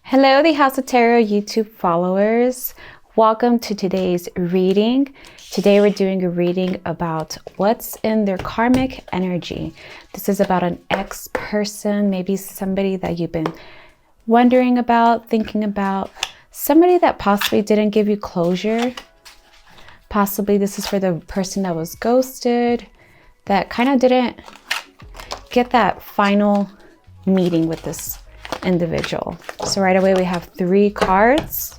Hello, the House of Tarot YouTube followers. Welcome to today's reading. Today we're doing a reading about what's in their karmic energy. This is about an ex-person, maybe somebody that you've been wondering about, thinking about, somebody that possibly didn't give you closure. Possibly this is for the person that was ghosted, that kind of didn't get that final meeting with this individual. So right away we have 3 cards.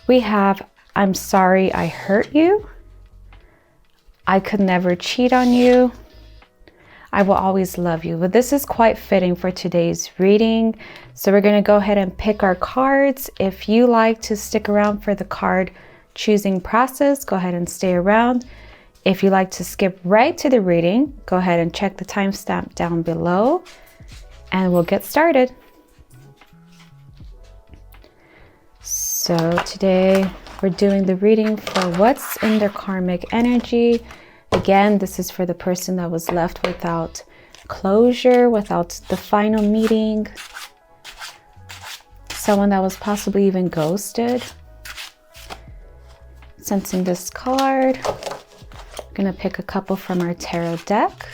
We have, I'm sorry I hurt you. I could never cheat on you. I will always love you. But this is quite fitting for today's reading. So we're going to go ahead and pick our cards. If you like to stick around for the card choosing process, go ahead and stay around. If you like to skip right to the reading, go ahead and check the timestamp down below and we'll get started. So today we're doing the reading for what's in their karmic energy. Again, this is for the person that was left without closure, without the final meeting. Someone that was possibly even ghosted. Sensing this card. I'm going to pick a couple from our tarot deck.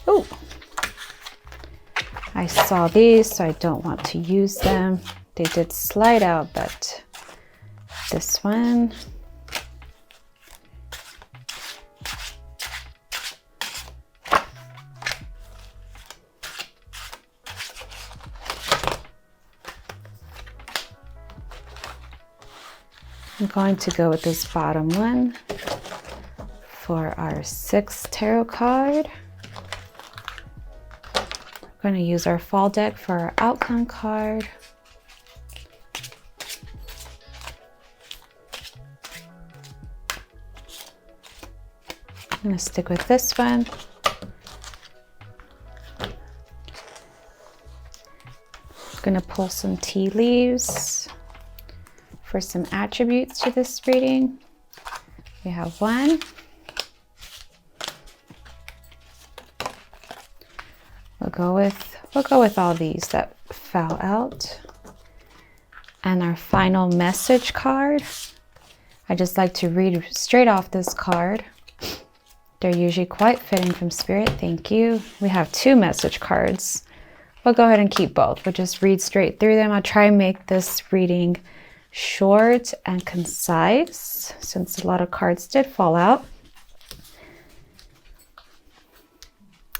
Oh, I saw these, so I don't want to use them. They did slide out, but this one. I'm going to go with this bottom one for our 6th tarot card. We're going to use our fall deck for our outcome card. I'm going to stick with this one. I'm going to pull some tea leaves for some attributes to this reading. We have 1. We'll go with all these that fell out. And our final message card. I just like to read straight off this card. They're usually quite fitting from Spirit. Thank you. We have 2 message cards. We'll go ahead and keep both. We'll just read straight through them. I'll try and make this reading short and concise since a lot of cards did fall out.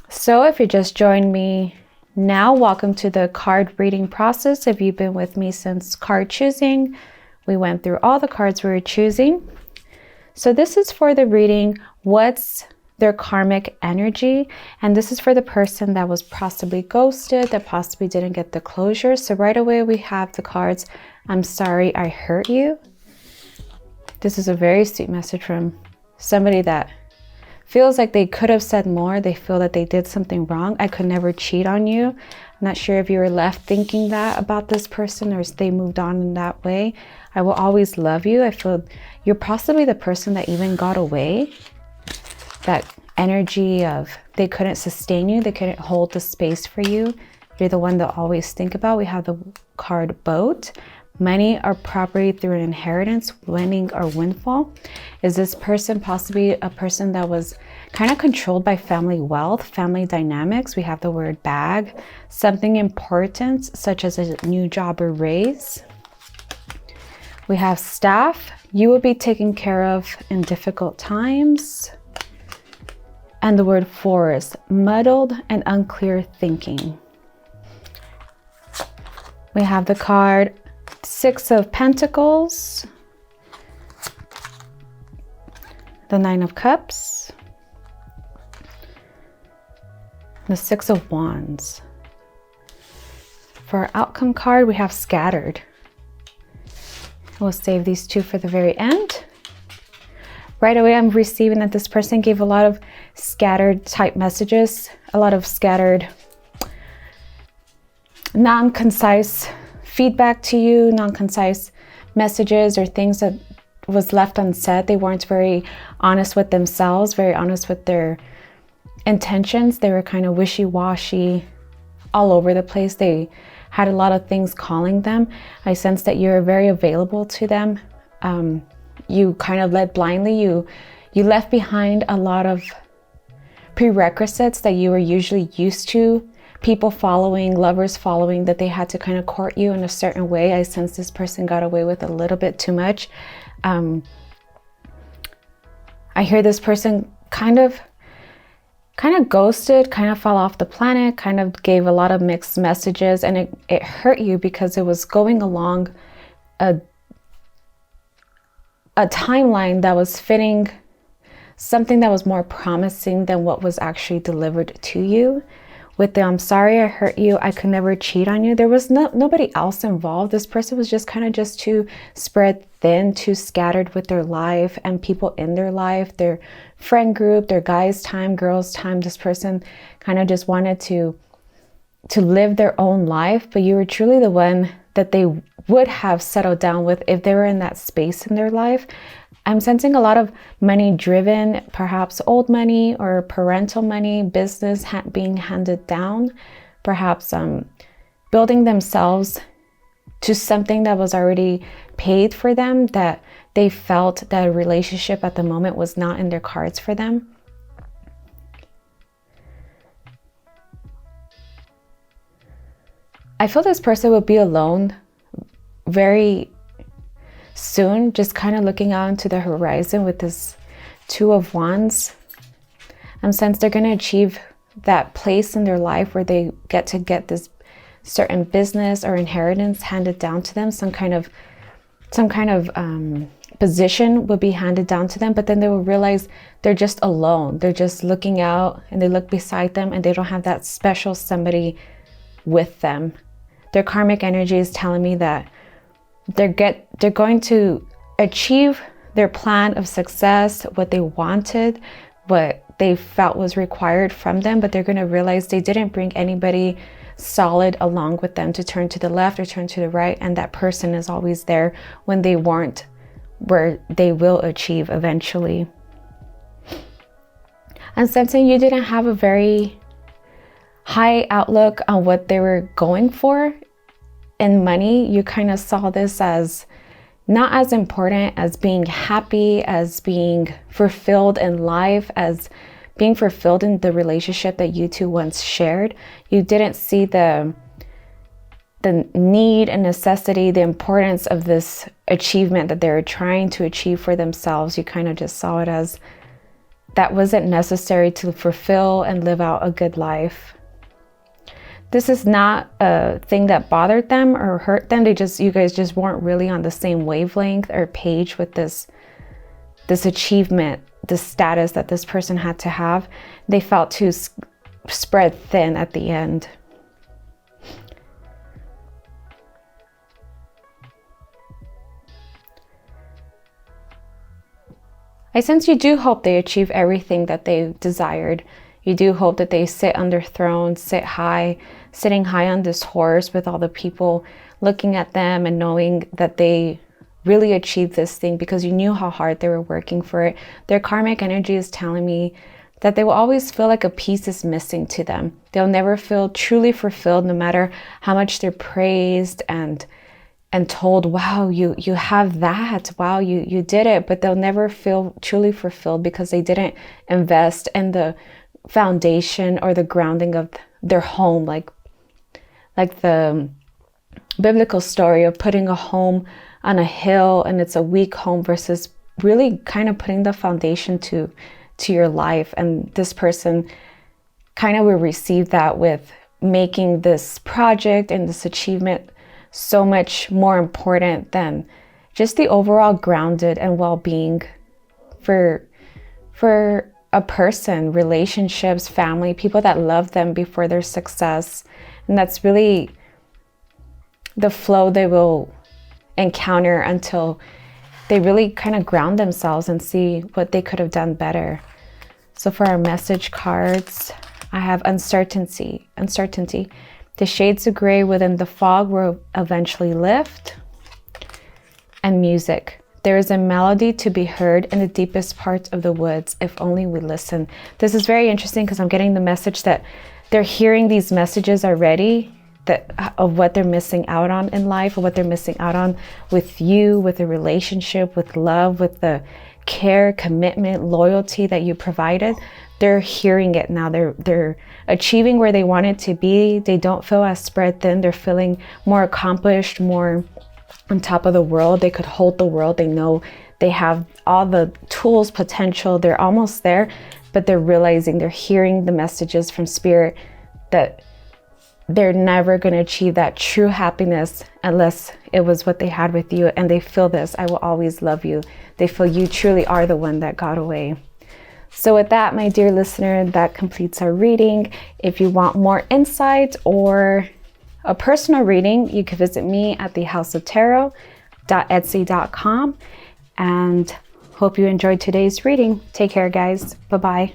So if you just joined me now, welcome to the card reading process. If you've been with me since card choosing, we went through all the cards we were choosing. So this is for the reading, what's their karmic energy, and this is for the person that was possibly ghosted, that possibly didn't get the closure. So right away we have the cards, I'm sorry I hurt you. This is a very sweet message from somebody that feels like they could have said more. They feel that they did something wrong. I could never cheat on you. I'm not sure if you were left thinking that about this person or if they moved on in that way. I will always love you. I feel you're possibly the person that even got away. That energy of they couldn't sustain you. They couldn't hold the space for you. You're the one that always think about. We have the card boat. Money or property through an inheritance, winning or windfall. Is this person possibly a person that was kind of controlled by family wealth, family dynamics? We have the word bag, something important such as a new job or raise. We have staff, you will be taken care of in difficult times. And the word forest, muddled and unclear thinking. We have the card 6 of Pentacles, the 9 of Cups, the 6 of Wands. For our outcome card, we have scattered. We'll save these 2 for the very end. Right away, I'm receiving that this person gave a lot of scattered type messages, a lot of scattered, non-concise feedback to you, non-concise messages or things that was left unsaid. They weren't very honest with themselves, very honest with their intentions. They were kind of wishy-washy, all over the place. They had a lot of things calling them. I sense that you're very available to them. You kind of led blindly. You left behind a lot of prerequisites that you were usually used to. People following, lovers following, that they had to kind of court you in a certain way. I sense this person got away with a little bit too much. I hear this person kind of ghosted, kind of fell off the planet, kind of gave a lot of mixed messages, and it hurt you because it was going along a timeline that was fitting something that was more promising than what was actually delivered to you. With the "I'm sorry I hurt you, I could never cheat on you," there was nobody else involved. This person was just kind of just too spread thin, too scattered with their life and people in their life, their friend group, their guys' time, girls' time. This person kind of just wanted to live their own life, but you were truly the one that they would have settled down with if they were in that space in their life. I'm sensing a lot of money driven, perhaps old money or parental money, business being handed down, perhaps building themselves to something that was already paid for them, that they felt that a relationship at the moment was not in their cards for them. I feel this person would be alone very soon, just kind of looking out into the horizon with this Two of Wands. I'm sensing they're going to achieve that place in their life where they get this certain business or inheritance handed down to them. Some kind of position will be handed down to them, but then they will realize they're just alone. They're just looking out and they look beside them and they don't have that special somebody with them. Their karmic energy is telling me that they're going to achieve their plan of success, what they wanted, what they felt was required from them, but they're going to realize they didn't bring anybody solid along with them to turn to the left or turn to the right, and that person is always there when they weren't where they will achieve eventually. I'm sensing you didn't have a very high outlook on what they were going for. In money, you kind of saw this as not as important as being happy, as being fulfilled in life, as being fulfilled in the relationship that you two once shared. You didn't see the need and necessity, the importance of this achievement that they were trying to achieve for themselves. You kind of just saw it as that wasn't necessary to fulfill and live out a good life. This is not a thing that bothered them or hurt them. You guys just weren't really on the same wavelength or page with this achievement, this status that this person had to have. They felt too spread thin at the end. I sense you do hope they achieve everything that they desired. You do hope that they sit on their throne, sitting high on this horse with all the people looking at them and knowing that they really achieved this thing because you knew how hard they were working for it. Their karmic energy is telling me that they will always feel like a piece is missing to them. They'll never feel truly fulfilled, no matter how much they're praised and told, wow, you have that, wow, you did it, but they'll never feel truly fulfilled because they didn't invest in the foundation or the grounding of their home, like the biblical story of putting a home on a hill and it's a weak home versus really kind of putting the foundation to your life. And this person kind of will receive that with making this project and this achievement so much more important than just the overall grounded and well-being for a person, relationships, family, people that love them before their success. And that's really the flow they will encounter until they really kind of ground themselves and see what they could have done better. So for our message cards, I have uncertainty. The shades of gray within the fog will eventually lift. And music. There is a melody to be heard in the deepest parts of the woods, if only we listen. This is very interesting because I'm getting the message that they're hearing these messages already of what they're missing out on in life, or what they're missing out on with you, with a relationship, with love, with the care, commitment, loyalty that you provided. They're hearing it now. They're achieving where they wanted to be. They don't feel as spread thin. They're feeling more accomplished, more on top of the world. They could hold the world. They know they have all the tools, potential. They're almost there, but they're realizing, they're hearing the messages from Spirit that they're never going to achieve that true happiness unless it was what they had with you. And they feel this: I will always love you. They feel you truly are the one that got away. So with that, my dear listener, that completes our reading. If you want more insights or a personal reading, you can visit me at thehouseoftarot.etsy.com. And hope you enjoyed today's reading. Take care, guys. Bye-bye.